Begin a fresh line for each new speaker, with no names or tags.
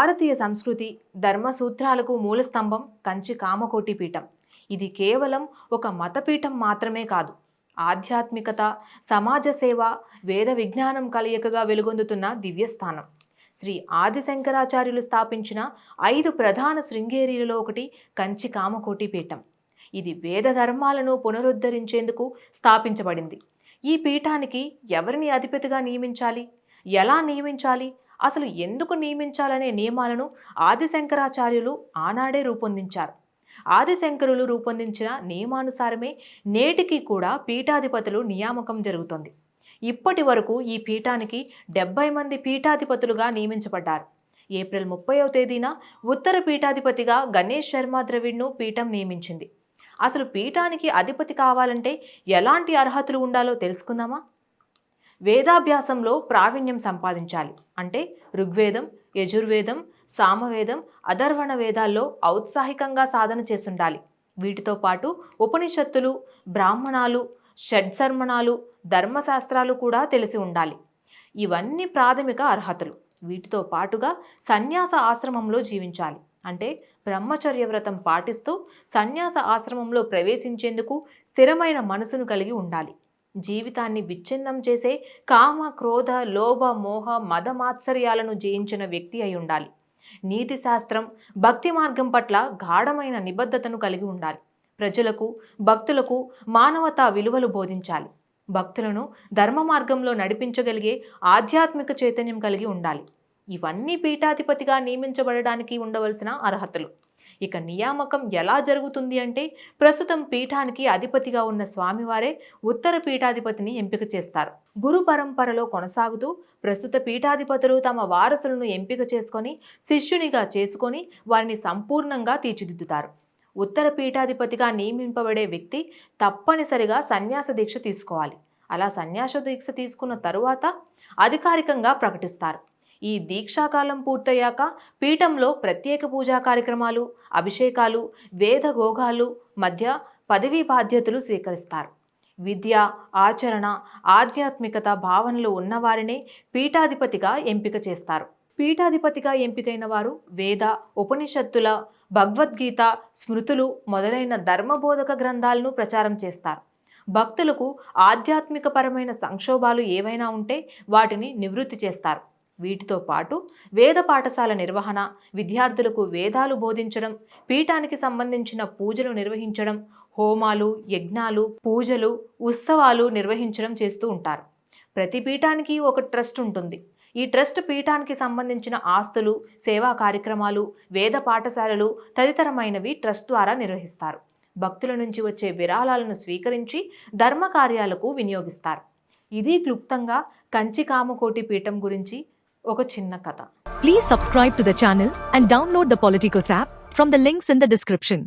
భారతీయ సంస్కృతి ధర్మ సూత్రాలకు మూల స్తంభం కంచి కామకోటి పీఠం. ఇది కేవలం ఒక మతపీఠం మాత్రమే కాదు, ఆధ్యాత్మికత, సమాజ సేవ, వేద విజ్ఞానం కలయికగా వెలుగొందుతున్న దివ్యస్థానం. శ్రీ ఆదిశంకరాచార్యులు స్థాపించిన 5 ప్రధాన శృంగేరీలలో ఒకటి కంచి కామకోటి పీఠం. ఇది వేద ధర్మాలను పునరుద్ధరించేందుకు స్థాపించబడింది. ఈ పీఠానికి ఎవరిని అధిపతిగా నియమించాలి, ఎలా నియమించాలి, అసలు ఎందుకు నియమించాలనే నియమాలను ఆదిశంకరాచార్యులు ఆనాడే రూపొందించారు. ఆదిశంకరులు రూపొందించిన నియమానుసారమే నేటికి కూడా పీఠాధిపతులు నియామకం జరుగుతోంది. ఇప్పటి వరకు ఈ పీఠానికి 70 మంది పీఠాధిపతులుగా నియమించబడ్డారు. ఏప్రిల్ 30వ తేదీన ఉత్తర పీఠాధిపతిగా గణేష్ శర్మ ద్రవిడ్ను పీఠం నియమించింది. అసలు పీఠానికి అధిపతి కావాలంటే ఎలాంటి అర్హతలు ఉండాలో తెలుసుకుందామా? వేదాభ్యాసంలో ప్రావీణ్యం సంపాదించాలి. అంటే ఋగ్వేదం, యజుర్వేదం, సామవేదం, అథర్వణ వేదాల్లో ఔత్సాహికంగా సాధన చేస్తుండాలి. వీటితో పాటు ఉపనిషత్తులు, బ్రాహ్మణాలు, షడ్సర్మణాలు, ధర్మశాస్త్రాలు కూడా తెలిసి ఉండాలి. ఇవన్నీ ప్రాథమిక అర్హతలు. వీటితో పాటుగా సన్యాస ఆశ్రమంలో జీవించాలి. అంటే బ్రహ్మచర్య వ్రతం పాటిస్తూ సన్యాస ఆశ్రమంలో ప్రవేశించేందుకు స్థిరమైన మనసును కలిగి ఉండాలి. జీవితాన్ని విచ్ఛిన్నం చేసే కామ, క్రోధ, లోభ, మోహ, మద మాత్సర్యాలను జయించిన వ్యక్తి అయి ఉండాలి. నీతి శాస్త్రం, భక్తి మార్గం పట్ల గాఢమైన నిబద్ధతను కలిగి ఉండాలి. ప్రజలకు, భక్తులకు మానవతా విలువలు బోధించాలి. భక్తులను ధర్మ మార్గంలో నడిపించగలిగే ఆధ్యాత్మిక చైతన్యం కలిగి ఉండాలి. ఇవన్నీ పీఠాధిపతిగా నియమించబడడానికి ఉండవలసిన అర్హతలు. ఇక నియామకం ఎలా జరుగుతుంది అంటే, ప్రస్తుతం పీఠానికి అధిపతిగా ఉన్న స్వామివారే ఉత్తర పీఠాధిపతిని ఎంపిక చేస్తారు. గురు పరంపరలో కొనసాగుతూ ప్రస్తుత పీఠాధిపతులు తమ వారసులను ఎంపిక చేసుకొని శిష్యునిగా చేసుకొని వారిని సంపూర్ణంగా తీర్చిదిద్దుతారు. ఉత్తర పీఠాధిపతిగా నియమింపబడే వ్యక్తి తప్పనిసరిగా సన్యాస దీక్ష తీసుకోవాలి. అలా సన్యాస దీక్ష తీసుకున్న తరువాత అధికారికంగా ప్రకటిస్తారు. ఈ దీక్షాకాలం పూర్తయ్యాక పీఠంలో ప్రత్యేక పూజా కార్యక్రమాలు, అభిషేకాలు, వేద గోగాలు మధ్య పదవీ బాధ్యతలు స్వీకరిస్తారు. విద్య, ఆచరణ, ఆధ్యాత్మికత భావనలు ఉన్నవారినే పీఠాధిపతిగా ఎంపిక చేస్తారు. పీఠాధిపతిగా ఎంపికైన వారు వేద, ఉపనిషత్తుల, భగవద్గీత, స్మృతులు మొదలైన ధర్మబోధక గ్రంథాలను ప్రచారం చేస్తారు. భక్తులకు ఆధ్యాత్మికపరమైన సంక్షోభాలు ఏవైనా ఉంటే వాటిని నివృత్తి చేస్తారు. వీటితో పాటు వేద పాఠశాల నిర్వహణ, విద్యార్థులకు వేదాలు బోధించడం, పీఠానికి సంబంధించిన పూజలు నిర్వహించడం, హోమాలు, యజ్ఞాలు, పూజలు, ఉత్సవాలు నిర్వహించడం చేస్తూ ఉంటారు. ప్రతి పీఠానికి ఒక ట్రస్ట్ ఉంటుంది. ఈ ట్రస్ట్ పీఠానికి సంబంధించిన ఆస్తులు, సేవా కార్యక్రమాలు, వేద పాఠశాలలు తదితరమైనవి ట్రస్ట్ ద్వారా నిర్వహిస్తారు. భక్తుల నుంచి వచ్చే విరాళాలను స్వీకరించి ధర్మ కార్యాలకు వినియోగిస్తారు. ఇది క్లుప్తంగా కంచి కామకోటి పీఠం గురించి ఒక చిన్న కథ.
Please subscribe to the channel and download the Politicos app from the links in the description.